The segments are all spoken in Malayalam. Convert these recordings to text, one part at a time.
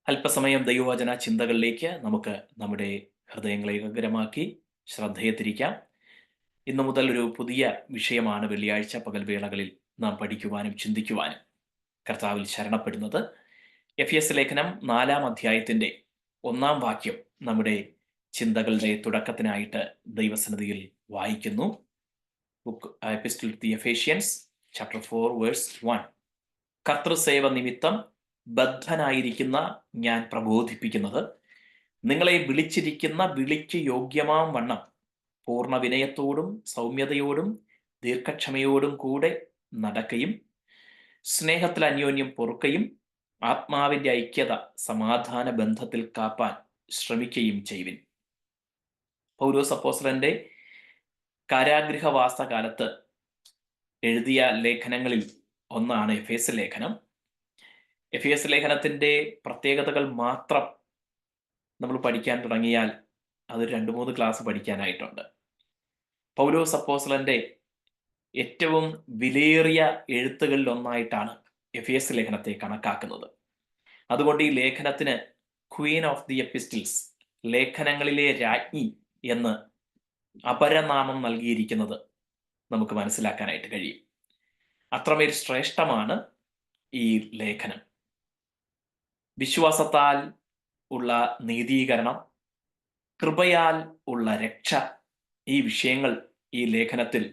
അല്പസമയം ദൈവവചന ചിന്തകളിലേക്ക് നമുക്ക് നമ്മുടെ ഹൃദയങ്ങളെ ഏകാഗ്രമാക്കി ശ്രദ്ധയെ തിരിക്കാം. ഇന്നു മുതൽ ഒരു പുതിയ വിഷയമാണ് വെള്ളിയാഴ്ച പകൽവേളകളിൽ നാം പഠിക്കുവാനും ചിന്തിക്കുവാനും കർത്താവിൽ ശരണപ്പെടുന്നത്. എഫെസ്യ ലേഖനം 4-ാം അധ്യായത്തിന്റെ 1-ാം വാക്യം നമ്മുടെ ചിന്തകളുടെ തുടക്കത്തിനായിട്ട് ദൈവസന്നിധിയിൽ വായിക്കുന്നു. Book epistle to the Ephesians chapter 4 verse 1. കർത്തൃസേവ നിമിത്തം ബദ്ധനായിരിക്കുന്ന ഞാൻ പ്രബോധിപ്പിക്കുന്നത്, നിങ്ങളെ വിളിച്ചിരിക്കുന്ന വിളിക്ക് യോഗ്യമാം വണ്ണം പൂർണ്ണ വിനയത്തോടും സൗമ്യതയോടും ദീർഘക്ഷമയോടും കൂടെ നടക്കുകയും സ്നേഹത്തിൽ അന്യോന്യം പൊറുക്കയും ആത്മാവിന്റെ ഐക്യത സമാധാന ബന്ധത്തിൽ കാപ്പാൻ ശ്രമിക്കുകയും ചെയ്യുവിൻ. പൗലോസ് അപ്പോസ്തലന്റെ കാരാഗൃഹവാസ കാലത്ത് എഴുതിയ ലേഖനങ്ങളിൽ ഒന്നാണ് എഫേസ്യ ലേഖനം. എഫേസ്യ ലേഖനത്തിന്റെ പ്രത്യേകതകൾ മാത്രം നമ്മൾ പഠിക്കാൻ തുടങ്ങിയാൽ അത് 2-3 ക്ലാസ് പഠിക്കാനായിട്ടുണ്ട്. പൗലോസ് അപ്പോസ്തലന്റെ ഏറ്റവും വിലയേറിയ എഴുത്തുകളിൽ ഒന്നായിട്ടാണ് എഫേസ്യ ലേഖനത്തെ കണക്കാക്കുന്നത്. അതുകൊണ്ട് ഈ ലേഖനത്തിന് ക്വീൻ ഓഫ് ദി എപ്പിസ്റ്റിൽസ്, ലേഖനങ്ങളിലെ രാജ്ഞി എന്ന് അപരനാമം നൽകിയിരിക്കുന്നത് നമുക്ക് മനസ്സിലാക്കാനായിട്ട് കഴിയും. അത്രമേൽ ശ്രേഷ്ഠമാണ് ഈ ലേഖനം. വിശ്വാസത്താൽ ഉള്ള നീതീകരണം, കൃപയാൽ ഉള്ള രക്ഷ, ഈ വിഷയങ്ങൾ ഈ ലേഖനത്തിൽ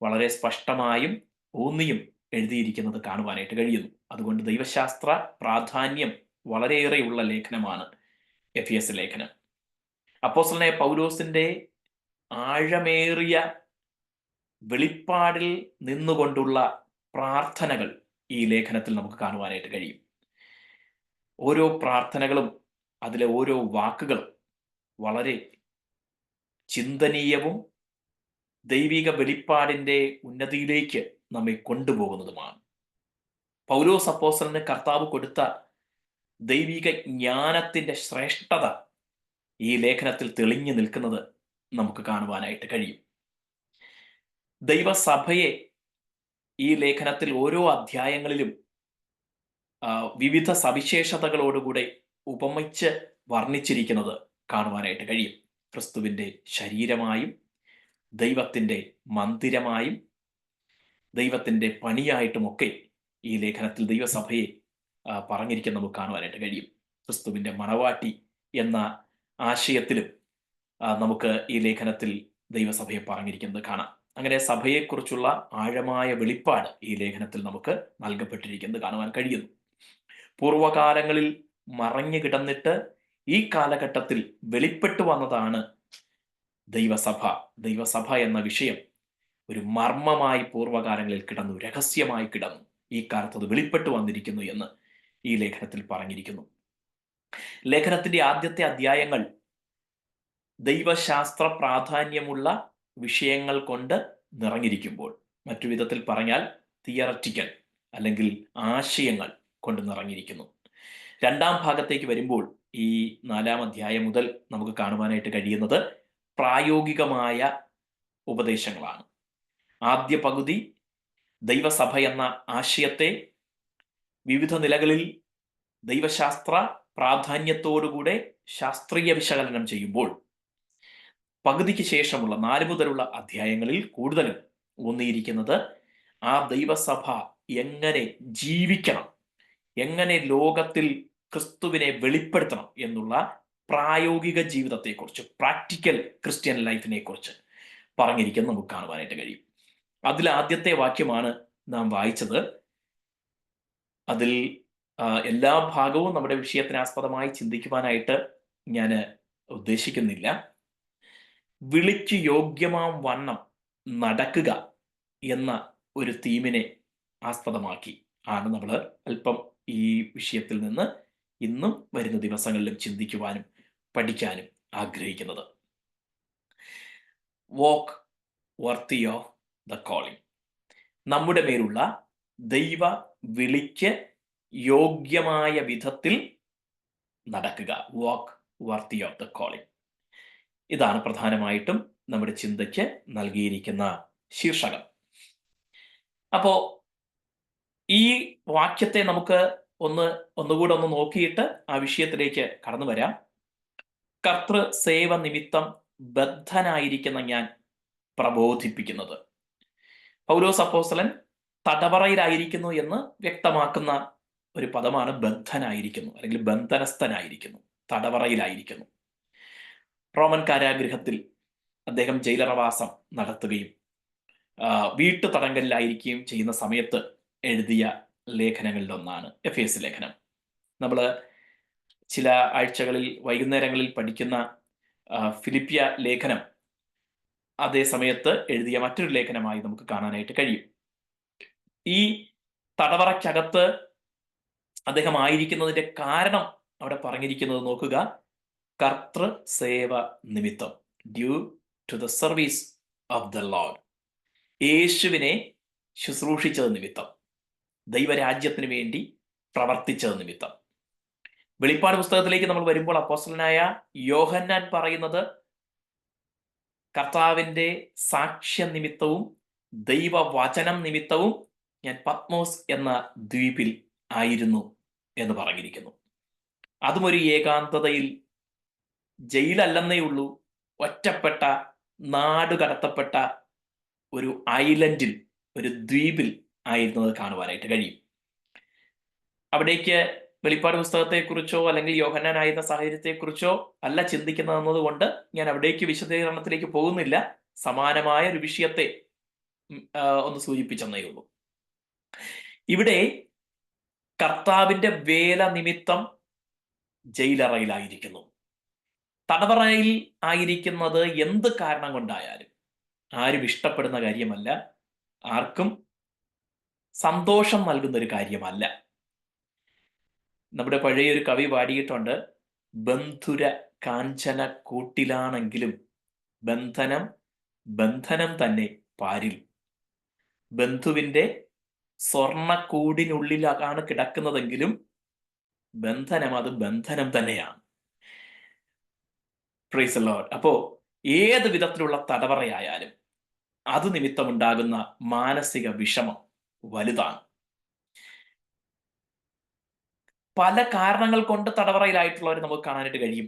വളരെ സ്പഷ്ടമായും ഊന്നിയും എഴുതിയിരിക്കുന്നത് കാണുവാനായിട്ട് കഴിയുന്നു. അതുകൊണ്ട് ദൈവശാസ്ത്ര പ്രാധാന്യം വളരെയേറെയുള്ള ലേഖനമാണ് എഫെസ്യ ലേഖനം. അപ്പോസ്തലനായ പൗലോസിന്റെ ആഴമേറിയ വെളിപ്പാടിൽ നിന്നുകൊണ്ടുള്ള പ്രാർത്ഥനകൾ ഈ ലേഖനത്തിൽ നമുക്ക് കാണുവാനായിട്ട് കഴിയും. ഓരോ പ്രാർത്ഥനകളും അതിലെ ഓരോ വാക്കുകളും വളരെ ചിന്തനീയവും ദൈവിക വെളിപ്പാടിന്റെ ഉന്നതിയിലേക്ക് നമ്മെ കൊണ്ടുപോകുന്നതുമാണ്. പൗലോസ് അപ്പോസ്തലന് കർത്താവ് കൊടുത്ത ദൈവിക ജ്ഞാനത്തിന്റെ ശ്രേഷ്ഠത ഈ ലേഖനത്തിൽ തെളിഞ്ഞു നിൽക്കുന്നത് നമുക്ക് കാണുവാനായിട്ട് കഴിയും. ദൈവസഭയെ ഈ ലേഖനത്തിൽ ഓരോ അധ്യായങ്ങളിലും വിവിധ സവിശേഷതകളോടുകൂടെ ഉപമിച്ച് വർണ്ണിച്ചിരിക്കുന്നത് കാണുവാനായിട്ട് കഴിയും. ക്രിസ്തുവിന്റെ ശരീരമായും ദൈവത്തിന്റെ മന്ദിരമായും ദൈവത്തിന്റെ പണിയായിട്ടുമൊക്കെ ഈ ലേഖനത്തിൽ ദൈവസഭയെ പറഞ്ഞിരിക്കുന്നത് നമുക്ക് കാണുവാനായിട്ട് കഴിയും. ക്രിസ്തുവിന്റെ മണവാട്ടി എന്ന ആശയത്തിലും നമുക്ക് ഈ ലേഖനത്തിൽ ദൈവസഭയെ പറഞ്ഞിരിക്കുന്നത് കാണാം. അങ്ങനെ സഭയെക്കുറിച്ചുള്ള ആഴമായ വെളിപ്പാട് ഈ ലേഖനത്തിൽ നമുക്ക് നൽകപ്പെട്ടിരിക്കുന്നത് കാണുവാൻ കഴിയുന്നു. പൂർവകാലങ്ങളിൽ മറഞ്ഞു കിടന്നിട്ട് ഈ കാലഘട്ടത്തിൽ വെളിപ്പെട്ടു വന്നതാണ് ദൈവസഭ. ദൈവസഭ എന്ന വിഷയം ഒരു മർമ്മമായി പൂർവകാലങ്ങളിൽ കിടന്നു, രഹസ്യമായി കിടന്നു. ഈ കാലത്ത് അത് വെളിപ്പെട്ടു വന്നിരിക്കുന്നു എന്ന് ഈ ലേഖനത്തിൽ പറഞ്ഞിരിക്കുന്നു. ലേഖനത്തിന്റെ ആദ്യത്തെ അധ്യായങ്ങൾ ദൈവശാസ്ത്ര പ്രാധാന്യമുള്ള വിഷയങ്ങൾ കൊണ്ട് നിറഞ്ഞിരിക്കുമ്പോൾ, മറ്റു വിധത്തിൽ പറഞ്ഞാൽ തിയററ്റിക്കൽ അല്ലെങ്കിൽ ആശയങ്ങൾ കൊണ്ട് നിറഞ്ഞിരിക്കുന്നു. 2-ാം ഭാഗത്തേക്ക് വരുമ്പോൾ ഈ 4-ാം അധ്യായം മുതൽ നമുക്ക് കാണുവാനായിട്ട് കഴിയുന്നത് പ്രായോഗികമായ ഉപദേശങ്ങളാണ്. ആദ്യ പകുതി ദൈവസഭ എന്ന ആശയത്തെ വിവിധ നിലകളിൽ ദൈവശാസ്ത്ര പ്രാധാന്യത്തോടുകൂടെ ശാസ്ത്രീയ വിശകലനം ചെയ്യുമ്പോൾ, പകുതിക്ക് ശേഷമുള്ള 4 മുതലുള്ള അധ്യായങ്ങളിൽ കൂടുതലും ഊന്നിയിരിക്കുന്നത് ആ ദൈവസഭ എങ്ങനെ ജീവിക്കണം, എങ്ങനെ ലോകത്തിൽ ക്രിസ്തുവിനെ വെളിപ്പെടുത്തണം എന്നുള്ള പ്രായോഗിക ജീവിതത്തെക്കുറിച്ച്, പ്രാക്ടിക്കൽ ക്രിസ്ത്യൻ ലൈഫിനെ കുറിച്ച് പറഞ്ഞിരിക്കുന്നത് നമുക്ക് കാണുവാനായിട്ട് കഴിയും. അതിൽ ആദ്യത്തെ വാക്യമാണ് നാം വായിച്ചത്. അതിൽ എല്ലാ ഭാഗവും നമ്മുടെ വിഷയത്തിനാസ്പദമായി ചിന്തിക്കുവാനായിട്ട് ഞാൻ ഉദ്ദേശിക്കുന്നില്ല. വിളിക്ക് യോഗ്യമാം വണ്ണം നടക്കുക എന്ന ഒരു തീമിനെ ആസ്പദമാക്കി ആണ് നമ്മൾ അല്പം ഈ വിഷയത്തിൽ നിന്ന് ഇന്നും വരുന്ന ദിവസങ്ങളിലും ചിന്തിക്കുവാനും പഠിക്കാനും ആഗ്രഹിക്കുന്നത്. വാക്ക് വർത്തി ഓഫ് ദ കോളിംഗ്, നമ്മുടെ മേലുള്ള ദൈവ വിളിക്ക് യോഗ്യമായ വിധത്തിൽ നടക്കുക. വാക്ക് വർത്തി ഓഫ് ദ കോളിംഗ്, ഇതാണ് പ്രധാനമായിട്ടും നമ്മുടെ ചിന്തയ്ക്ക് നൽകിയിരിക്കുന്ന ശീർഷകം. അപ്പോ ഈ വാക്യത്തെ നമുക്ക് ഒന്നുകൂടെ ഒന്ന് നോക്കിയിട്ട് ആ വിഷയത്തിലേക്ക് കടന്നു വരാം. കർത്തൃ സേവ നിമിത്തം ബദ്ധനായിരിക്കുന്ന ഞാൻ പ്രബോധിപ്പിക്കുന്നത്. പൗലോസ് അപ്പോസ്തലൻ തടവറയിലായിരിക്കുന്നു എന്ന് വ്യക്തമാക്കുന്ന ഒരു പദമാണ് ബദ്ധനായിരിക്കുന്നു, അല്ലെങ്കിൽ ബന്ധനസ്ഥനായിരിക്കുന്നു, തടവറയിലായിരിക്കുന്നു. റോമൻ കാരാഗൃഹത്തിൽ അദ്ദേഹം ജയിലറവാസം നടത്തുകയും വീട്ടു തടങ്കലിലായിരിക്കുകയും ചെയ്യുന്ന സമയത്ത് എഴുതിയ ലേഖനങ്ങളിലൊന്നാണ് എഫേസ് ലേഖനം. നമ്മൾ ചില ആഴ്ചകളിൽ വൈകുന്നേരങ്ങളിൽ പഠിക്കുന്ന ഫിലിപ്പിയ ലേഖനം അതേ സമയത്ത് എഴുതിയ മറ്റൊരു ലേഖനമായി നമുക്ക് കാണാനായിട്ട് കഴിയും. ഈ തടവറയ്ക്കകത്ത് അദ്ദേഹം ആയിരിക്കുന്നതിന്റെ കാരണം അവിടെ പറഞ്ഞിരിക്കുന്നത് നോക്കുക. കർത്തൃ സേവ നിമിത്തം, due to the service of the lord. യേശുവിനെ ശുശ്രൂഷിച്ചത് നിമിത്തം, ദൈവരാജ്യത്തിന് വേണ്ടി പ്രവർത്തിച്ചത് നിമിത്തം. വെളിപ്പാട് പുസ്തകത്തിലേക്ക് നമ്മൾ വരുമ്പോൾ അപ്പോസ്തലനായ യോഹന്നാൻ പറയുന്നത് കർത്താവിന്റെ സാക്ഷ്യ നിമിത്തവും ദൈവവചനം നിമിത്തവും ഞാൻ പത്മോസ് എന്ന ദ്വീപിൽ ആയിരുന്നു എന്ന് പറഞ്ഞിരിക്കുന്നു. അതും ഒരു ഏകാന്തതയിൽ, ജയിലല്ലെന്നേ ഉള്ളൂ, ഒറ്റപ്പെട്ട, നാടുകടത്തപ്പെട്ട ഒരു ഐലൻഡിൽ, ഒരു ദ്വീപിൽ ആയിരുന്നത് കാണുവാനായിട്ട് കഴിയും. അവിടേക്ക് വെളിപ്പാട് പുസ്തകത്തെക്കുറിച്ചോ അല്ലെങ്കിൽ യോഹന്നാനായിരുന്ന സാഹചര്യത്തെക്കുറിച്ചോ അല്ല ചിന്തിക്കുന്നത് കൊണ്ട് ഞാൻ അവിടേക്ക് വിശദീകരണത്തിലേക്ക് പോകുന്നില്ല. സമാനമായ ഒരു വിഷയത്തെ ഒന്ന് സൂചിപ്പിച്ചെന്നേ ഉള്ളൂ. ഇവിടെ കർത്താവിന്റെ വേല നിമിത്തം ജയിലറയിലായിരിക്കുന്നു. തടവറയിൽ ആയിരിക്കുന്നത് എന്ത് കാരണം കൊണ്ടായാലും ആരും ഇഷ്ടപ്പെടുന്ന കാര്യമല്ല, ആർക്കും സന്തോഷം നൽകുന്ന ഒരു കാര്യമല്ല. നമ്മുടെ പഴയൊരു കവി പാടിയിട്ടുണ്ട്, ബന്ധുര കാഞ്ചന കൂട്ടിലാണെങ്കിലും ബന്ധനം ബന്ധനം തന്നെ പാരിൽ. ബന്ധുവിന്റെ സ്വർണക്കൂടിനുള്ളിലാണ് കിടക്കുന്നതെങ്കിലും ബന്ധനം അത് ബന്ധനം തന്നെയാണ്. Price the Lord. അപ്പോ ഏത് വിധത്തിലുള്ള തടവറയായാലും അത് നിമിത്തമുണ്ടാകുന്ന മാനസിക വിഷമം വലുതാണ്. പല കാരണങ്ങൾ കൊണ്ട് തടവറയിലായിട്ടുള്ളവർ നമുക്ക് കാണാനായിട്ട് കഴിയും.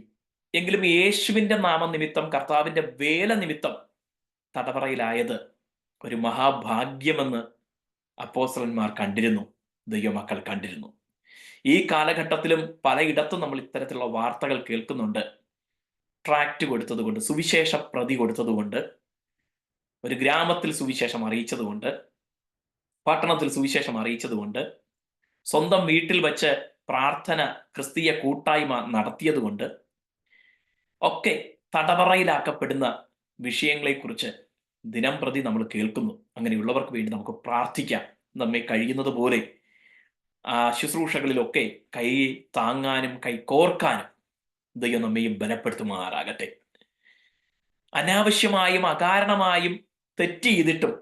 എങ്കിലും യേശുവിന്റെ നാമനിമിത്തം, കർത്താവിന്റെ വേല നിമിത്തം തടവറയിലായത് ഒരു മഹാഭാഗ്യമെന്ന് അപ്പോസ്തലന്മാർ കണ്ടിരുന്നു, ദൈവമക്കൾ കണ്ടിരുന്നു. ഈ കാലഘട്ടത്തിലും പലയിടത്തും നമ്മൾ ഇത്തരത്തിലുള്ള വാർത്തകൾ കേൾക്കുന്നുണ്ട്. ട്രാക്റ്റ് കൊടുത്തതുകൊണ്ട്, സുവിശേഷ പ്രതി കൊടുത്തതുകൊണ്ട്, ഒരു ഗ്രാമത്തിൽ സുവിശേഷം അറിയിച്ചതുകൊണ്ട്, പട്ടണത്തിൽ സുവിശേഷം അറിയിച്ചതുകൊണ്ട്, സ്വന്തം വീട്ടിൽ വച്ച് പ്രാർത്ഥന, ക്രിസ്തീയ കൂട്ടായ്മ നടത്തിയതുകൊണ്ട് ഒക്കെ തടവറയിലാക്കപ്പെടുന്ന വിഷയങ്ങളെക്കുറിച്ച് ദിനം പ്രതി നമ്മൾ കേൾക്കുന്നു. അങ്ങനെയുള്ളവർക്ക് വേണ്ടി നമുക്ക് പ്രാർത്ഥിക്കാം. നമ്മെ കഴിയുന്നത് പോലെ ആ ശുശ്രൂഷകളിലൊക്കെ കൈ താങ്ങാനും കൈ കോർക്കാനും ദൈവം നമ്മയും ബലപ്പെടുത്തുമാറാകട്ടെ. അനാവശ്യമായും അകാരണമായും തെറ്റ് ചെയ്തിട്ടും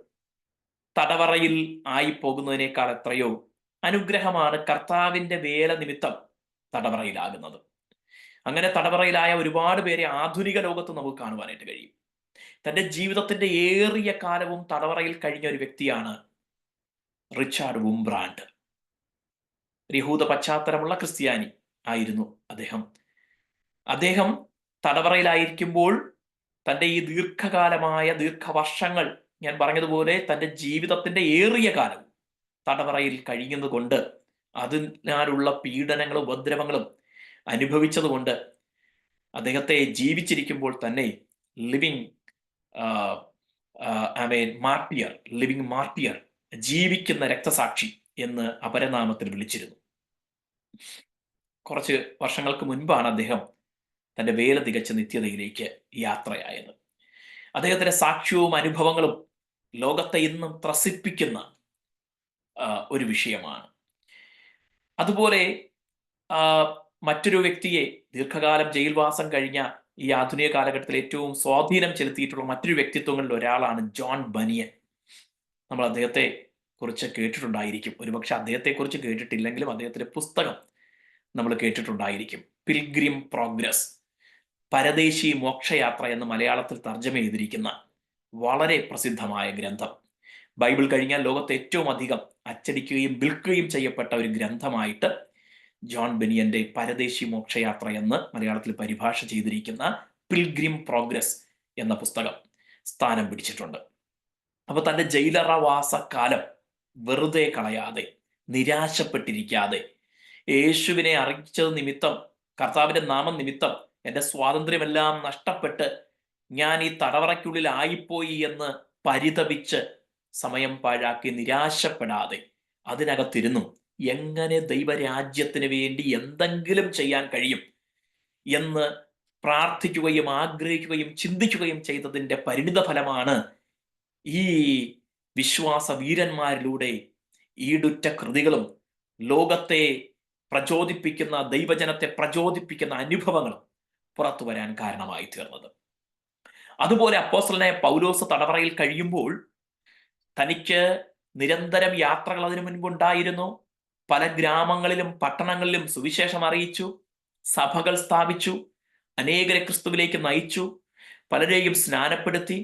തടവറയിൽ ആയി പോകുന്നതിനേക്കാൾ എത്രയോ അനുഗ്രഹമാണ് കർത്താവിന്റെ വേല നിമിത്തം തടവറയിലാകുന്നത്. അങ്ങനെ തടവറയിലായ ഒരുപാട് പേരെ ആധുനിക ലോകത്ത് നമുക്ക് കാണുവാനായിട്ട് കഴിയും. തന്റെ ജീവിതത്തിന്റെ ഏറിയ കാലവും തടവറയിൽ കഴിഞ്ഞ ഒരു വ്യക്തിയാണ് റിച്ചാർഡ് വുംബ്രാൻഡ്. യഹൂദ പശ്ചാത്തലമുള്ള ക്രിസ്ത്യാനി ആയിരുന്നു അദ്ദേഹം തടവറയിലായിരിക്കുമ്പോൾ തൻ്റെ ഈ ദീർഘവർഷങ്ങൾ, ഞാൻ പറഞ്ഞതുപോലെ തൻ്റെ ജീവിതത്തിന്റെ ഏറിയ കാലം തടവറയിൽ കഴിയുന്നതുകൊണ്ട്, അതിനാലുള്ള പീഡനങ്ങളും ഉപദ്രവങ്ങളും അനുഭവിച്ചതുകൊണ്ട് അദ്ദേഹത്തെ ജീവിച്ചിരിക്കുമ്പോൾ തന്നെ ലിവിങ് മാർട്ടിയർ, ജീവിക്കുന്ന രക്തസാക്ഷി എന്ന് അപരനാമത്തിൽ വിളിച്ചിരുന്നു. കുറച്ച് വർഷങ്ങൾക്ക് മുൻപാണ് അദ്ദേഹം തൻ്റെ വേല തികച്ച നിത്യതയിലേക്ക് യാത്രയായത്. അദ്ദേഹത്തിന്റെ സാക്ഷ്യവും അനുഭവങ്ങളും ലോകത്തെ ഇന്നും ത്രസിപ്പിക്കുന്ന ഒരു വിഷയമാണ്. അതുപോലെ മറ്റൊരു വ്യക്തിയെ, ദീർഘകാലം ജയിൽവാസം കഴിഞ്ഞ ഈ ആധുനിക കാലഘട്ടത്തിൽ ഏറ്റവും സ്വാധീനം ചെലുത്തിയിട്ടുള്ള മറ്റൊരു വ്യക്തിത്വങ്ങളിൽ ഒരാളാണ് ജോൺ ബനിയൻ. നമ്മൾ അദ്ദേഹത്തെ കുറിച്ച് കേട്ടിട്ടുണ്ടായിരിക്കും. ഒരുപക്ഷെ അദ്ദേഹത്തെക്കുറിച്ച് കേട്ടിട്ടില്ലെങ്കിലും അദ്ദേഹത്തിന്റെ പുസ്തകം നമ്മൾ കേട്ടിട്ടുണ്ടായിരിക്കും. പിൽഗ്രിം പ്രോഗ്രസ്, പരദേശി മോക്ഷയാത്ര എന്ന് മലയാളത്തിൽ തർജ്ജമ ചെയ്തിരിക്കുന്ന വളരെ പ്രസിദ്ധമായ ഗ്രന്ഥം. ബൈബിൾ കഴിഞ്ഞാൽ ലോകത്ത് ഏറ്റവും അധികം അച്ചടിക്കുകയും വിൽക്കുകയും ചെയ്യപ്പെട്ട ഒരു ഗ്രന്ഥമായിട്ട് ജോൺ ബെനിയന്റെ പരദേശി മോക്ഷയാത്ര എന്ന് മലയാളത്തിൽ പരിഭാഷ ചെയ്തിരിക്കുന്ന പിൽഗ്രിം പ്രോഗ്രസ് എന്ന പുസ്തകം സ്ഥാനം പിടിച്ചിട്ടുണ്ട്. അപ്പൊ തന്റെ ജയിലറവാസക്കാലം വെറുതെ കളയാതെ, നിരാശപ്പെട്ടിരിക്കാതെ, യേശുവിനെ അറിയിച്ചത് നിമിത്തം, കർത്താവിന്റെ നാമം നിമിത്തം എന്റെ സ്വാതന്ത്ര്യമെല്ലാം നഷ്ടപ്പെട്ട് ഞാൻ ഈ തടവറയ്ക്കുള്ളിൽ ആയിപ്പോയി എന്ന് പരിതപിച്ച് സമയം പാഴാക്കി നിരാശപ്പെടാതെ അതിനകത്തിരുന്നു എങ്ങനെ ദൈവരാജ്യത്തിന് വേണ്ടി എന്തെങ്കിലും ചെയ്യാൻ കഴിയും എന്ന് പ്രാർത്ഥിക്കുകയും ആഗ്രഹിക്കുകയും ചിന്തിക്കുകയും ചെയ്തതിന്റെ പരിണിത ഫലമാണ് ഈ വിശ്വാസ വീരന്മാരിലൂടെ ഈടുറ്റ കൃതികളും ലോകത്തെ പ്രചോദിപ്പിക്കുന്ന, ദൈവജനത്തെ പ്രചോദിപ്പിക്കുന്ന അനുഭവങ്ങളും പുറത്തു വരാൻ കാരണമായി തീർന്നത്. അതുപോലെ അപ്പോസ്തലനായ പൗലോസ് തടവറയിൽ കഴിയുമ്പോൾ തനിക്ക് നിരന്തരം യാത്രകൾ അതിനു മുൻപുണ്ടായിരുന്നു. പല ഗ്രാമങ്ങളിലും പട്ടണങ്ങളിലും സുവിശേഷം അറിയിച്ചു, സഭകൾ സ്ഥാപിച്ചു, അനേകരെ ക്രിസ്തുവിലേക്ക് നയിച്ചു, പലരെയും സ്നാനപ്പെടുത്തി,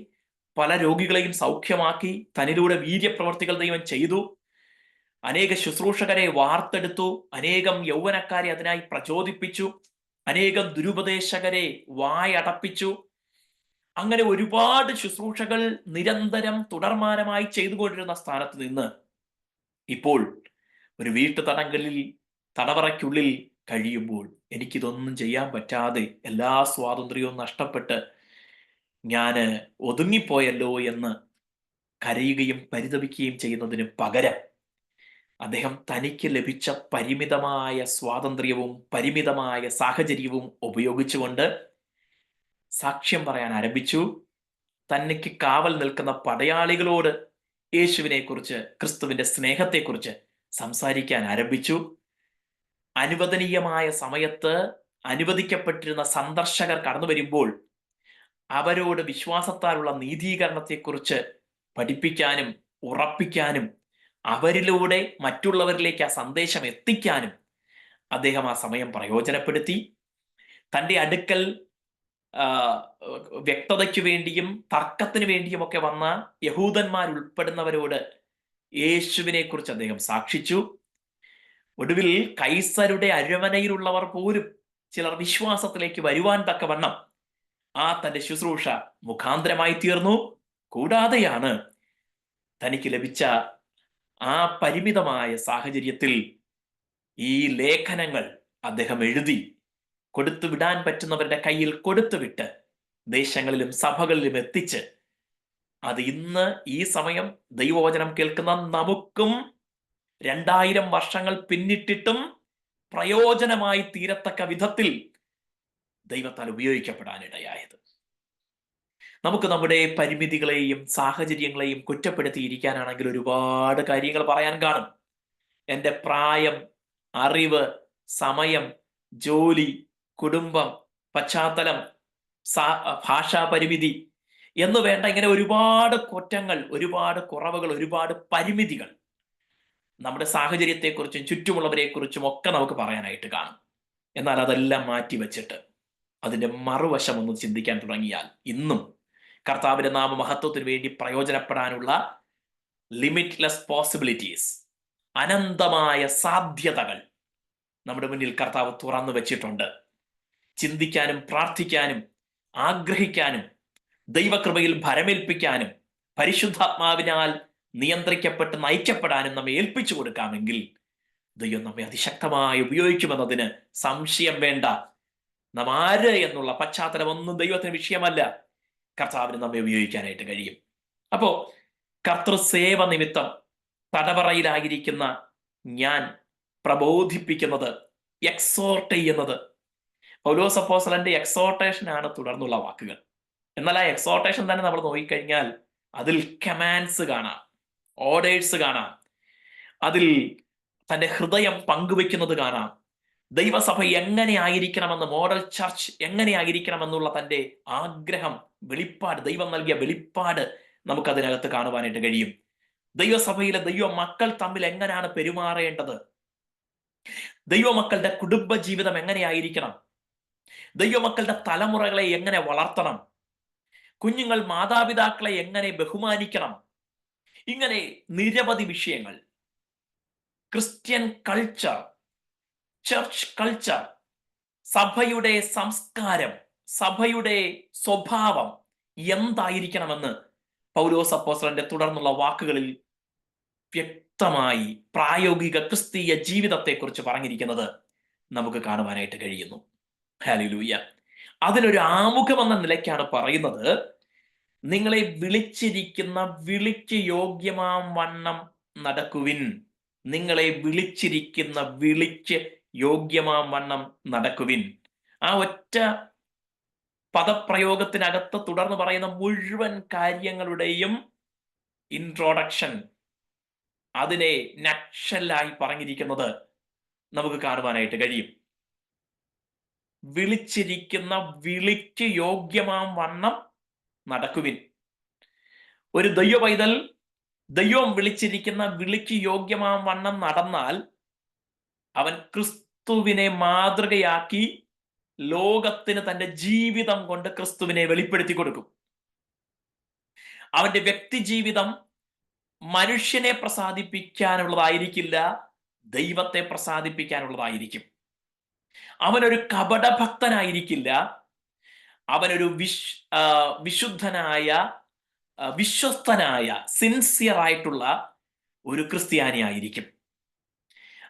പല രോഗികളെയും സൗഖ്യമാക്കി, തന്നിലൂടെ വീര്യപ്രവർത്തികൾ ദൈവം ചെയ്തു, അനേക ശുശ്രൂഷകരെ വാർത്തെടുത്തു, അനേകം യൗവനക്കാരെ അതിനായി പ്രചോദിപ്പിച്ചു, അനേകം ദുരുപദേശകരെ വായടപ്പിച്ചു. അങ്ങനെ ഒരുപാട് ശുശ്രൂഷകൾ നിരന്തരം തുടർമാനമായി ചെയ്തുകൊണ്ടിരുന്ന സ്ഥാനത്ത് നിന്ന് ഇപ്പോൾ ഒരു വീട്ടുതടങ്കലിൽ, തടവറയ്ക്കുള്ളിൽ കഴിയുമ്പോൾ എനിക്കിതൊന്നും ചെയ്യാൻ പറ്റാതെ എല്ലാ സ്വാതന്ത്ര്യവും നഷ്ടപ്പെട്ട് ഞാന് ഒതുങ്ങിപ്പോയല്ലോ എന്ന് കരയുകയും പരിതപിക്കുകയും ചെയ്യുന്നതിന് പകരം അദ്ദേഹം തനിക്ക് ലഭിച്ച പരിമിതമായ സ്വാതന്ത്ര്യവും പരിമിതമായ സാഹചര്യവും ഉപയോഗിച്ചുകൊണ്ട് സാക്ഷ്യം പറയാൻ ആരംഭിച്ചു. തനിക്ക് കാവൽ നിൽക്കുന്ന പടയാളികളോട് യേശുവിനെ കുറിച്ച്, ക്രിസ്തുവിന്റെ സ്നേഹത്തെക്കുറിച്ച് സംസാരിക്കാൻ ആരംഭിച്ചു. അനുവദനീയമായ സമയത്ത് അനുവദിക്കപ്പെട്ടിരുന്ന സന്ദർശകർ കടന്നു വരുമ്പോൾ അവരോട് വിശ്വാസത്താലുള്ള നീതീകരണത്തെക്കുറിച്ച് പഠിപ്പിക്കാനും ഉറപ്പിക്കാനും അവരിലൂടെ മറ്റുള്ളവരിലേക്ക് ആ സന്ദേശം എത്തിക്കാനും അദ്ദേഹം ആ സമയം പ്രയോജനപ്പെടുത്തി. തൻ്റെ അടുക്കൽ വ്യക്തതയ്ക്ക് വേണ്ടിയും തർക്കത്തിന് വേണ്ടിയും ഒക്കെ വന്ന യഹൂദന്മാരുൾപ്പെടുന്നവരോട് യേശുവിനെ കുറിച്ച് അദ്ദേഹം സാക്ഷിച്ചു. ഒടുവിൽ കൈസരുടെ അരമനയിലുള്ളവർ പോലും ചിലർ വിശ്വാസത്തിലേക്ക് വരുവാൻ തക്കവണ്ണം ആ തന്റെ ശുശ്രൂഷ മുഖാന്തരമായി തീർന്നു. കൂടാതെയാണ് തനിക്ക് ലഭിച്ച ആ പരിമിതമായ സാഹചര്യത്തിൽ ഈ ലേഖനങ്ങൾ അദ്ദേഹം എഴുതി കൊടുത്തു വിടാൻ പറ്റുന്നവരുടെ കയ്യിൽ കൊടുത്തുവിട്ട് ദേശങ്ങളിലും സഭകളിലും എത്തിച്ച് അത് ഇന്ന് ഈ സമയം ദൈവവചനം കേൾക്കുന്ന നമുക്കും 2000 വർഷങ്ങൾ പിന്നിട്ടിട്ടും പ്രയോജനമായി തീരത്തക്ക വിധത്തിൽ ദൈവത്താൽ ഉപയോഗിക്കപ്പെടാനിടയായത്. നമുക്ക് നമ്മുടെ പരിമിതികളെയും സാഹചര്യങ്ങളെയും കുറ്റപ്പെടുത്തിയിരിക്കാനാണെങ്കിൽ ഒരുപാട് കാര്യങ്ങൾ പറയാൻ കാണും. എൻ്റെ പ്രായം, അറിവ്, സമയം, ജോലി, കുടുംബം, പശ്ചാത്തലം, ഭാഷാ പരിമിതി എന്ന് വേണ്ട ഇങ്ങനെ ഒരുപാട് കുറ്റങ്ങൾ, ഒരുപാട് കുറവുകൾ, ഒരുപാട് പരിമിതികൾ നമ്മുടെ സാഹചര്യത്തെക്കുറിച്ചും ചുറ്റുമുള്ളവരെക്കുറിച്ചും ഒക്കെ നമുക്ക് പറയാനായിട്ട് കാണും. എന്നാൽ അതെല്ലാം മാറ്റിവെച്ചിട്ട് അതിൻ്റെ മറുവശം ഒന്ന് ചിന്തിക്കാൻ തുടങ്ങിയാൽ ഇന്നും കർത്താവിന്റെ നാമമഹത്വത്തിന് വേണ്ടി പ്രയോജനപ്പെടാനുള്ള ലിമിറ്റ്ലെസ് പോസിബിലിറ്റീസ്, അനന്തമായ സാധ്യതകൾ നമ്മുടെ മുന്നിൽ കർത്താവ് തുറന്നു വെച്ചിട്ടുണ്ട്. ചിന്തിക്കാനും പ്രാർത്ഥിക്കാനും ആഗ്രഹിക്കാനും ദൈവകൃപയിൽ ഭരമേൽപ്പിക്കാനും പരിശുദ്ധാത്മാവിനാൽ നിയന്ത്രിക്കപ്പെട്ട് നയിക്കപ്പെടാനും നമ്മെ ഏൽപ്പിച്ചു കൊടുക്കാമെങ്കിൽ ദൈവം നമ്മെ അതിശക്തമായി ഉപയോഗിക്കുമെന്നതിന് സംശയം വേണ്ട. നാം ആര് എന്നുള്ള പശ്ചാത്തലം ഒന്നും ദൈവത്തിന് വിഷയമല്ല. കർത്താവിന് നമ്മെ ഉപയോഗിക്കാനായിട്ട് കഴിയും. അപ്പോ കർത്തൃസേവ നിമിത്തം തടവറയിലായിരിക്കുന്ന ഞാൻ പ്രബോധിപ്പിക്കുന്നത്, എക്സോർട്ട് ചെയ്യുന്നത്, പൗലോസ് അപ്പോസ്തലന്റെ എക്സോർട്ടേഷൻ ആണ് തുടർന്നുള്ള വാക്കുകൾ. എന്നാൽ ആ എക്സോർട്ടേഷൻ തന്നെ നമ്മൾ നോക്കിക്കഴിഞ്ഞാൽ അതിൽ കമാൻഡ്സ് കാണാം, ഓർഡേഴ്സ് കാണാം, അതിൽ തന്റെ ഹൃദയം പങ്കുവെക്കുന്നത് കാണാം. ദൈവസഭ എങ്ങനെ ആയിരിക്കണമെന്ന്, മോഡൽ ചർച്ച് എങ്ങനെ ആയിരിക്കണമെന്നുള്ള തന്റെ ആഗ്രഹം, വെളിപ്പാട്, ദൈവം നൽകിയ വെളിപ്പാട് നമുക്കതിനകത്ത് കാണുവാനായിട്ട് കഴിയും. ദൈവസഭയിലെ ദൈവ മക്കൾ തമ്മിൽ എങ്ങനെയാണ് പെരുമാറേണ്ടത്, ദൈവമക്കളുടെ കുടുംബ ജീവിതം എങ്ങനെയായിരിക്കണം, ദൈവമക്കളുടെ തലമുറകളെ എങ്ങനെ വളർത്തണം, കുഞ്ഞുങ്ങൾ മാതാപിതാക്കളെ എങ്ങനെ ബഹുമാനിക്കണം, ഇങ്ങനെ നിരവധി വിഷയങ്ങൾ. ക്രിസ്ത്യൻ കൾച്ചർ ചർച്ച് കൾച്ചർ, സഭയുടെ സംസ്കാരം, സഭയുടെ സ്വഭാവം എന്തായിരിക്കണമെന്ന് പൗലോസ് അപ്പോസ്തലന്റെ തുടർന്നുള്ള വാക്കുകളിൽ വ്യക്തമായി പ്രായോഗിക ക്രിസ്തീയ ജീവിതത്തെക്കുറിച്ച് പറഞ്ഞിരിക്കുന്നത് നമുക്ക് കാണുവാനായിട്ട് കഴിയുന്നു. ഹല്ലേലൂയ. അതിനൊരു ആമുഖം എന്ന നിലയ്ക്കാണ് പറയുന്നത്, നിങ്ങളെ വിളിച്ചിരിക്കുന്ന വിളിക്ക് യോഗ്യമാം വണ്ണം നടക്കുവിൻ. നിങ്ങളെ വിളിച്ചിരിക്കുന്ന വിളിക്ക് യോഗ്യമാം വണ്ണം നടക്കുവിൻ. ആ ഒറ്റ പദപ്രയോഗത്തിനകത്ത് തുടർന്ന് പറയുന്ന മുഴുവൻ കാര്യങ്ങളുടെയും ഇൻട്രോഡക്ഷൻ, അതിനെ നക്ഷലായി പറഞ്ഞിരിക്കുന്നത് നമുക്ക് കാണുവാനായിട്ട് കഴിയും. വിളിച്ചിരിക്കുന്ന വിളിക്ക് യോഗ്യമാം വണ്ണം നടക്കുവിൻ. ഒരു ദൈവ പൈതൽ ദൈവം വിളിച്ചിരിക്കുന്ന വിളിക്ക് യോഗ്യമാം വണ്ണം നടന്നാൽ അവൻ ക്രിസ്തുവിനെ മാതൃകയാക്കി ലോകത്തിന് തന്റെ ജീവിതം കൊണ്ട് ക്രിസ്തുവിനെ വെളിപ്പെടുത്തി കൊടുക്കും. അവന്റെ വ്യക്തി ജീവിതം മനുഷ്യനെ പ്രസാദിപ്പിക്കാനുള്ളതായിരിക്കില്ല, ദൈവത്തെ പ്രസാദിപ്പിക്കാനുള്ളതായിരിക്കും. അവനൊരു കപടഭക്തനായിരിക്കില്ല, അവനൊരു വിശുദ്ധനായ, വിശ്വസ്തനായ, സിൻസിയർ ആയിട്ടുള്ള ഒരു ക്രിസ്ത്യാനി ആയിരിക്കും.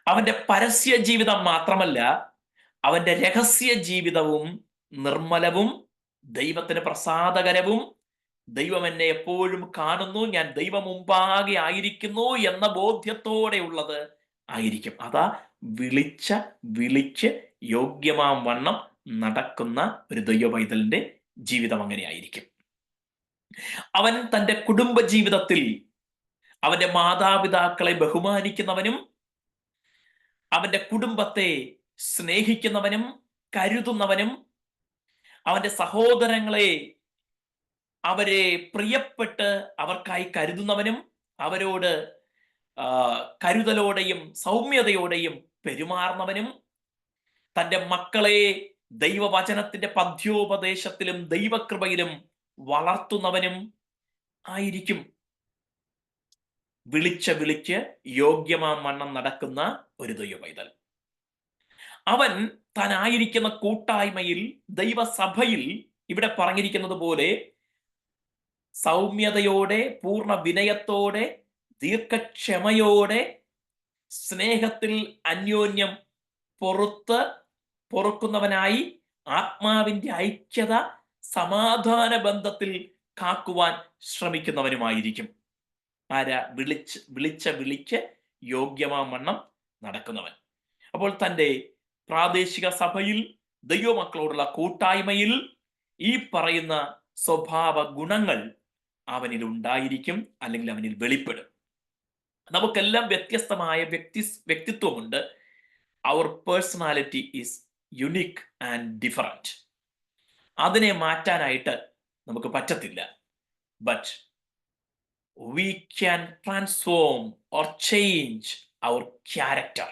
അവന്റെ പരസ്യ ജീവിതം മാത്രമല്ല, അവന്റെ രഹസ്യ ജീവിതവും നിർമ്മലവും ദൈവത്തിന് പ്രസാദകരവും, ദൈവം എന്നെ എപ്പോഴും കാണുന്നു, ഞാൻ ദൈവം മുമ്പാകെ ആയിരിക്കുന്നു എന്ന ബോധ്യത്തോടെ ഉള്ളത് ആയിരിക്കും. അതാ വിളിച്ച് യോഗ്യമാം വണ്ണം നടക്കുന്ന ഒരു ദൈവ പൈതലിന്റെ ജീവിതം അങ്ങനെയായിരിക്കും. അവൻ തന്റെ കുടുംബ ജീവിതത്തിൽ അവന്റെ മാതാപിതാക്കളെ ബഹുമാനിക്കുന്നവനും അവന്റെ കുടുംബത്തെ സ്നേഹിക്കുന്നവനും കരുതുന്നവനും അവന്റെ സഹോദരങ്ങളെ അവരെ പ്രിയപ്പെട്ട് അവർക്കായി കരുതുന്നവനും അവരോട് കരുതലോടെയും സൗമ്യതയോടെയും പെരുമാറുന്നവനും തൻ്റെ മക്കളെ ദൈവവചനത്തിന്റെ പദ്യോപദേശത്തിലും ദൈവകൃപയിലും വളർത്തുന്നവനും ആയിരിക്കും. വിളിച്ച് യോഗ്യമാം വണ്ണം നടക്കുന്ന ഒരു ദൈവ പൈതൽ. അവൻ താനായിരിക്കുന്ന കൂട്ടായ്മയിൽ, ദൈവസഭയിൽ ഇവിടെ പറഞ്ഞിരിക്കുന്നത് പോലെ സൗമ്യതയോടെ, പൂർണ്ണ വിനയത്തോടെ, ദീർഘക്ഷമയോടെ, സ്നേഹത്തിൽ അന്യോന്യം പൊറുക്കുന്നവനായി, ആത്മാവിന്റെ ഐക്യത സമാധാന ബന്ധത്തിൽ കാക്കുവാൻ ശ്രമിക്കുന്നവനുമായിരിക്കും. ആരാ? വിളിച്ച് യോഗ്യമാം വണ്ണം നടക്കുന്നവൻ. അപ്പോൾ തൻ്റെ പ്രാദേശിക സഭയിൽ, ദൈവമക്കളോടുള്ള കൂട്ടായ്മയിൽ ഈ പറയുന്ന സ്വഭാവ ഗുണങ്ങൾ അവനിൽ ഉണ്ടായിരിക്കും, അല്ലെങ്കിൽ അവനിൽ വെളിപ്പെടും. നമുക്കെല്ലാം വ്യത്യസ്തമായ വ്യക്തിത്വമുണ്ട്. അവർ personality is unique and different. അതിനെ മാറ്റാനായിട്ട് നമുക്ക് പറ്റത്തില്ല. But we can transform or change our character.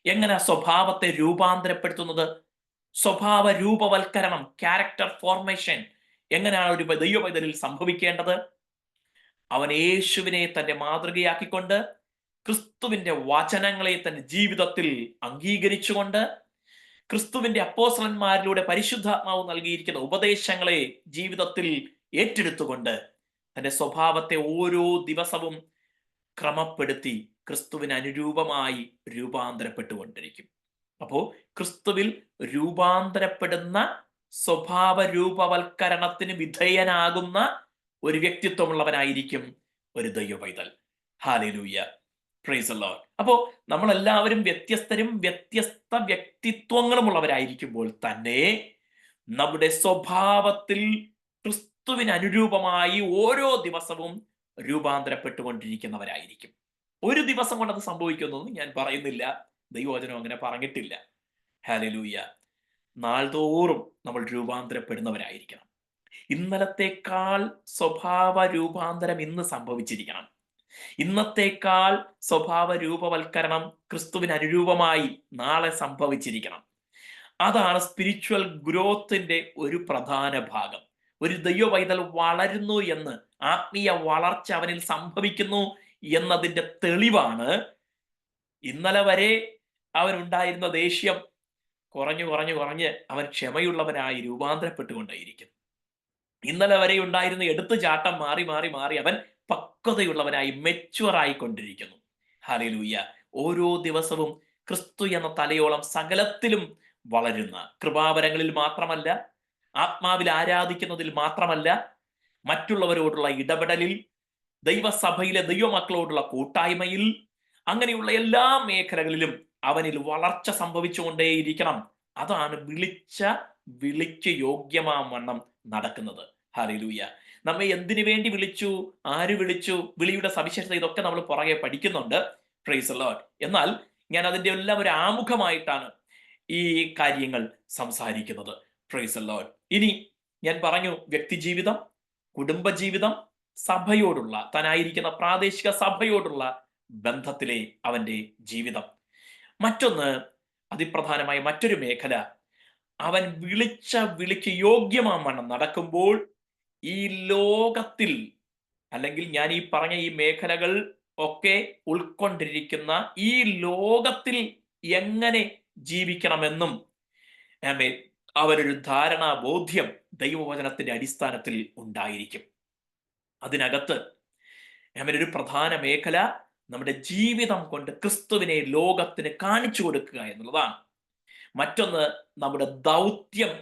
എങ്ങനെ സ്വഭാവത്തെ രൂപാന്തരപ്പെടുത്തുന്നത്? സ്വഭാവ രൂപവൽക്കരണം, ക്യാരക്ടർ ഫോർമേഷൻ എങ്ങനെയാണ് ഒരു ദൈവ പൈതലിൽ സംഭവിക്കേണ്ടത്? അവൻ യേശുവിനെ തന്റെ മാതൃകയാക്കിക്കൊണ്ട്, ക്രിസ്തുവിന്റെ വചനങ്ങളെ തന്റെ ജീവിതത്തിൽ അംഗീകരിച്ചുകൊണ്ട്, ക്രിസ്തുവിന്റെ അപ്പോസ്തലന്മാരിലൂടെ പരിശുദ്ധാത്മാവ് നൽകിയിരിക്കുന്ന ഉപദേശങ്ങളെ ജീവിതത്തിൽ ഏറ്റെടുത്തുകൊണ്ട് തന്റെ സ്വഭാവത്തെ ഓരോ ദിവസവും ക്രമപ്പെടുത്തി ക്രിസ്തുവിന് അനുരൂപമായി രൂപാന്തരപ്പെട്ടുകൊണ്ടിരിക്കും. അപ്പോൾ ക്രിസ്തുവിൽ രൂപാന്തരപ്പെടുന്ന സ്വഭാവ രൂപവൽക്കരണത്തിന് വിധേയനാകുന്ന ഒരു വ്യക്തിത്വമുള്ളവനായിരിക്കും ഒരു ദൈവ പൈതൽ. Hallelujah, praise the lord. അപ്പോൾ നമ്മളെല്ലാവരും വ്യത്യസ്തരും വ്യത്യസ്ത വ്യക്തിത്വങ്ങളും ഉള്ളവരായിരിക്കുമ്പോൾ തന്നെ നമ്മുടെ സ്വഭാവത്തിൽ ക്രിസ്തുവിന് അനുരൂപമായി ഓരോ ദിവസവും രൂപാന്തരപ്പെട്ടുകൊണ്ടിരിക്കുന്നവരായിരിക്കും. ഒരു ദിവസം കൊണ്ട് അത് സംഭവിക്കുമെന്നൊന്നും ഞാൻ പറയുന്നില്ല, ദൈവവചനം അങ്ങനെ പറഞ്ഞിട്ടില്ല. ഹല്ലേലൂയ. നാൾതോറും നമ്മൾ രൂപാന്തരപ്പെടുന്നവരായിരിക്കണം. ഇന്നലത്തേക്കാൾ സ്വഭാവ രൂപാന്തരം ഇന്ന് സംഭവിച്ചിരിക്കണം. ഇന്നത്തേക്കാൾ സ്വഭാവ രൂപവൽക്കരണം ക്രിസ്തുവിന് അനുരൂപമായി നാളെ സംഭവിച്ചിരിക്കണം. അതാണ് സ്പിരിച്വൽ ഗ്രോത്തിന്റെ ഒരു പ്രധാന ഭാഗം. ഒരു ദൈവ പൈതൽ വളരുന്നു എന്ന്, ആത്മീയ വളർച്ച അവനിൽ സംഭവിക്കുന്നു എന്നതിന്റെ തെളിവാണ് ഇന്നലെ വരെ അവനുണ്ടായിരുന്ന ദേഷ്യം കുറഞ്ഞു കുറഞ്ഞു കുറഞ്ഞ് അവൻ ക്ഷമയുള്ളവനായി രൂപാന്തരപ്പെട്ടുകൊണ്ടേയിരിക്കുന്നു. ഇന്നലെ വരെ ഉണ്ടായിരുന്ന എടുത്തുചാട്ടം മാറി മാറി മാറി അവൻ പക്വതയുള്ളവനായി മെച്ചുവർ ആയിക്കൊണ്ടിരിക്കുന്നു. ഹല്ലേലൂയ. ഓരോ ദിവസവും ക്രിസ്തു എന്ന തലയോളം സകലത്തിലും വളരുന്ന, കൃപാവരങ്ങളിൽ മാത്രമല്ല, ആത്മാവിൽ ആരാധിക്കുന്നതിൽ മാത്രമല്ല, മറ്റുള്ളവരോടുള്ള ഇടപെടലിൽ, ദൈവസഭയിലെ ദൈവമക്കളോടുള്ള കൂട്ടായ്മയിൽ, അങ്ങനെയുള്ള എല്ലാ മേഖലകളിലും അവനിൽ വളർച്ച സംഭവിച്ചുകൊണ്ടേയിരിക്കണം. അതാണ് വിളിക്ക് യോഗ്യമാം വണ്ണം നടക്കുന്നത്. ഹല്ലേലൂയ. നമ്മെ എന്തിനു വേണ്ടി വിളിച്ചു, ആര് വിളിച്ചു, വിളിയുടെ സവിശേഷത, ഇതൊക്കെ നമ്മൾ പുറകെ പഠിക്കുന്നുണ്ട്. Price the Lord. എന്നാൽ ഞാൻ അതിന്റെ എല്ലാം ഒരു ആമുഖമായിട്ടാണ് ഈ കാര്യങ്ങൾ സംസാരിക്കുന്നത്. Price the Lord. ഇനി ഞാൻ പറഞ്ഞു, വ്യക്തിജീവിതം, കുടുംബജീവിതം, സഭയോടുള്ള, താനായിരിക്കുന്ന പ്രാദേശിക സഭയോടുള്ള ബന്ധത്തിലെ അവന്റെ ജീവിതം. മറ്റൊന്ന്, അതിപ്രധാനമായ മറ്റൊരു മേഖല, അവൻ വിളിക്ക് യോഗ്യമാം വണ്ണം നടക്കുമ്പോൾ ഈ ലോകത്തിൽ, അല്ലെങ്കിൽ ഞാൻ ഈ പറഞ്ഞ ഈ മേഖലകൾ ഒക്കെ ഉൾക്കൊണ്ടിരിക്കുന്ന ഈ ലോകത്തിൽ എങ്ങനെ ജീവിക്കണമെന്നും ആമേൻ, അവരൊരു ധാരണാ ബോധ്യം ദൈവവചനത്തിന്റെ അടിസ്ഥാനത്തിൽ ഉണ്ടായിരിക്കും. അതിനകത്ത് ഒരു പ്രധാന മേഖല നമ്മുടെ ജീവിതം കൊണ്ട് ക്രിസ്തുവിനെ ലോകത്തിന് കാണിച്ചു കൊടുക്കുക എന്നുള്ളതാണ്. മറ്റൊന്ന്, നമ്മുടെ ദൗത്യം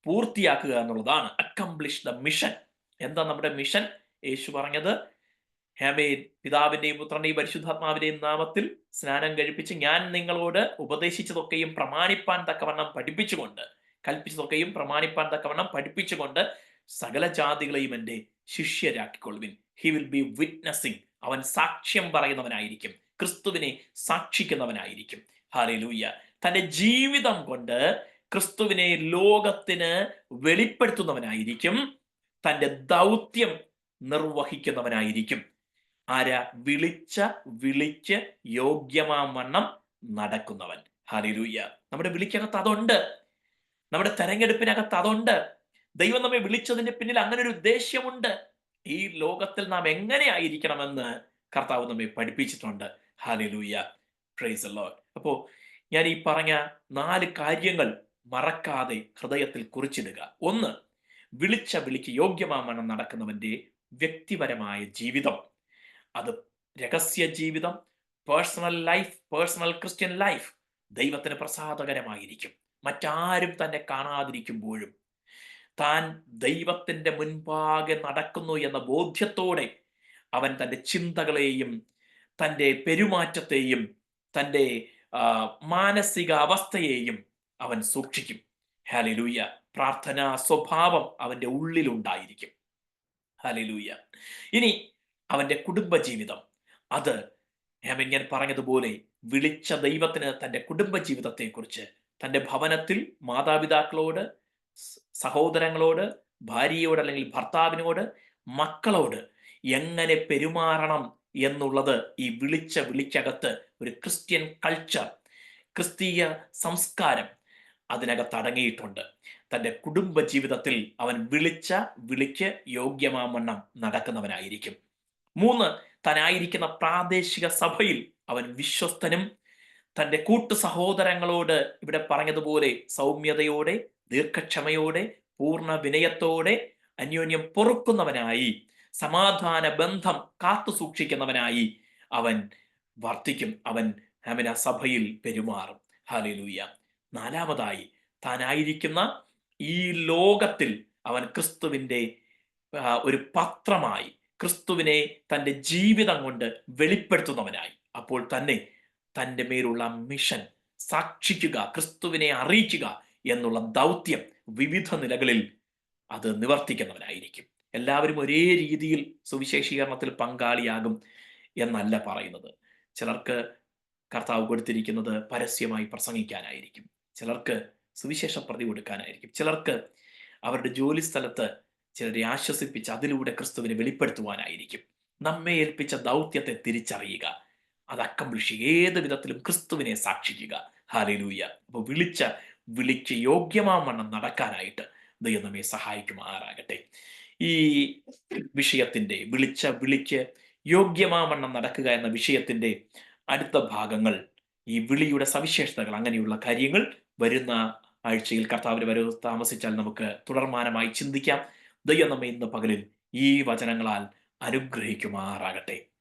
പൂർത്തിയാക്കുക എന്നുള്ളതാണ്. Accomplish the mission. എന്താ നമ്മുടെ മിഷൻ? യേശു പറഞ്ഞത്, പിതാവിന്റെയും പുത്രന്റെയും പരിശുദ്ധാത്മാവിന്റെയും നാമത്തിൽ സ്നാനം കഴിപ്പിച്ച് ഞാൻ നിങ്ങളോട് ഉപദേശിച്ചതൊക്കെയും പ്രമാണിപ്പാൻ തക്കവണ്ണം പഠിപ്പിച്ചുകൊണ്ട്, കൽപ്പിച്ചതൊക്കെയും പ്രമാണിപ്പാൻ തക്കവണ്ണം പഠിപ്പിച്ചുകൊണ്ട് സകല ജാതികളെയും എൻ്റെ ശിഷ്യരാക്കിക്കൊള്ളുവിൻ. He will be witnessing. അവൻ സാക്ഷ്യം പറയുന്നവനായിരിക്കും, ക്രിസ്തുവിനെ സാക്ഷിക്കുന്നവനായിരിക്കും. ഹല്ലേലൂയ. തന്റെ ജീവിതം കൊണ്ട് ക്രിസ്തുവിനെ ലോകത്തിന് വെളിപ്പെടുത്തുന്നവനായിരിക്കും. തന്റെ ദൗത്യം നിർവഹിക്കുന്നവനായിരിക്കും. ആരാ? വിളിക്ക് യോഗ്യമാം വണ്ണം നടക്കുന്നവൻ. ഹല്ലേലൂയ. നമ്മുടെ വിളിക്കകത്ത് അതുണ്ട്, നമ്മുടെ തെരഞ്ഞെടുപ്പിനകത്ത് അതുണ്ട്. ദൈവം നമ്മെ വിളിച്ചതിന്റെ പിന്നിൽ അങ്ങനെ ഒരു ഉദ്ദേശ്യമുണ്ട്. ഈ ലോകത്തിൽ നാം എങ്ങനെ ആയിരിക്കണമെന്ന് കർത്താവ് നമ്മെ പഠിപ്പിച്ചിട്ടുണ്ട്. ഹല്ലേലൂയ. Praise the Lord. അപ്പോ ഞാൻ ഈ പറഞ്ഞ 4 കാര്യങ്ങൾ മറക്കാതെ ഹൃദയത്തിൽ കുറിച്ചിടുക. ഒന്ന്, വിളിക്ക് യോഗ്യമാമണം നടക്കുന്നവന്റെ വ്യക്തിപരമായ ജീവിതം. അത് രഹസ്യ ജീവിതം, personal life, personal Christian life ദൈവത്തിന് പ്രസാദകരമായിരിക്കും. മറ്റാരും തന്നെ കാണാതിരിക്കുമ്പോഴും താൻ ദൈവത്തിന്റെ മുൻപാകെ നടക്കുന്നു എന്ന ബോധ്യത്തോടെ അവൻ തൻ്റെ ചിന്തകളെയും തൻ്റെ പെരുമാറ്റത്തെയും തൻ്റെ മാനസിക അവസ്ഥയെയും അവൻ സൂക്ഷിക്കും. ഹല്ലേലൂയ. പ്രാർത്ഥനാ സ്വഭാവം അവന്റെ ഉള്ളിലുണ്ടായിരിക്കും. ഹല്ലേലൂയ. ഇനി അവന്റെ കുടുംബജീവിതം, അത് ഞാൻ പറഞ്ഞതുപോലെ വിളിച്ച ദൈവത്തിന് തൻ്റെ കുടുംബജീവിതത്തെക്കുറിച്ച് തൻ്റെ ഭവനത്തിൽ മാതാപിതാക്കളോട്, സഹോദരങ്ങളോട്, ഭാര്യയോട് അല്ലെങ്കിൽ ഭർത്താവിനോട്, മക്കളോട് എങ്ങനെ പെരുമാറണം എന്നുള്ളത് ഈ വിളിക്കകത്ത് ഒരു ക്രിസ്ത്യൻ കൾച്ചർ, ക്രിസ്തീയ സംസ്കാരം അതിനകത്ത് അടങ്ങിയിട്ടുണ്ട്. തൻ്റെ കുടുംബ ജീവിതത്തിൽ അവൻ വിളിക്ക് യോഗ്യമാവണ്ണം നടക്കുന്നവനായിരിക്കും. 3, താനായിരിക്കുന്ന പ്രാദേശിക സഭയിൽ അവൻ വിശ്വസ്തനും തൻ്റെ കൂട്ടു സഹോദരങ്ങളോട് ഇവിടെ പറഞ്ഞതുപോലെ സൗമ്യതയോടെ, ദീർഘക്ഷമയോടെ, പൂർണ്ണ വിനയത്തോടെ, അന്യോന്യം പൊറുക്കുന്നവനായി, സമാധാന ബന്ധം കാത്തു സൂക്ഷിക്കുന്നവനായി അവൻ വർത്തിക്കും. അവൻ ആ സഭയിൽ പെരുമാറും. ഹല്ലേലൂയ. 4, താനായിരിക്കുന്ന ഈ ലോകത്തിൽ അവൻ ക്രിസ്തുവിൻ്റെ ഒരു പത്രമായി, ക്രിസ്തുവിനെ തൻ്റെ ജീവിതം കൊണ്ട് വെളിപ്പെടുത്തുന്നവനായി. അപ്പോൾ തന്നെ തൻ്റെ മേലുള്ള മിഷൻ, സാക്ഷിക്കുക, ക്രിസ്തുവിനെ അറിയിക്കുക എന്നുള്ള ദൗത്യം വിവിധ നിലകളിൽ അത് നിവർത്തിക്കുന്നവനായിരിക്കും. എല്ലാവരും ഒരേ രീതിയിൽ സുവിശേഷീകരണത്തിൽ പങ്കാളിയാകും എന്നല്ല പറയുന്നത്. ചിലർക്ക് കർത്താവ് കൊടുത്തിരിക്കുന്നത് പരസ്യമായി പ്രസംഗിക്കാനായിരിക്കും, ചിലർക്ക് സുവിശേഷ പ്രതി കൊടുക്കാനായിരിക്കും, ചിലർക്ക് അവരുടെ ജോലി സ്ഥലത്ത് ചിലരെ ആശ്വസിപ്പിച്ച് അതിലൂടെ ക്രിസ്തുവിനെ വെളിപ്പെടുത്തുവാനായിരിക്കും. നമ്മെ ഏൽപ്പിച്ച ദൗത്യത്തെ തിരിച്ചറിയുക, അത് അക്കംപ്ലിഷ് ചെയ്യുക, ഏത് വിധത്തിലും ക്രിസ്തുവിനെ സാക്ഷിക്കുക. ഹല്ലേലൂയ. അപ്പോൾ വിളിക്ക് യോഗ്യമാവണ്ണം നടക്കാനായിട്ട് ദൈവം നമ്മെ സഹായിക്കുമാറാകട്ടെ. ഈ വിഷയത്തിന്റെ വിളിക്ക് യോഗ്യമാവണ്ണം നടക്കുക എന്ന വിഷയത്തിന്റെ അടുത്ത ഭാഗങ്ങൾ ഈ വിളിയുടെ സവിശേഷതകൾ അങ്ങനെയുള്ള കാര്യങ്ങൾ വരുന്ന ആഴ്ചയിൽ കർത്താവിന്റെ വരവ് താമസിച്ചാൽ നമുക്ക് തുടർമാനമായി ചിന്തിക്കാം. ദൈവം നമ്മെ ഇന്ന് പകലിൽ ഈ വചനങ്ങളാൽ അനുഗ്രഹിക്കുമാറാകട്ടെ.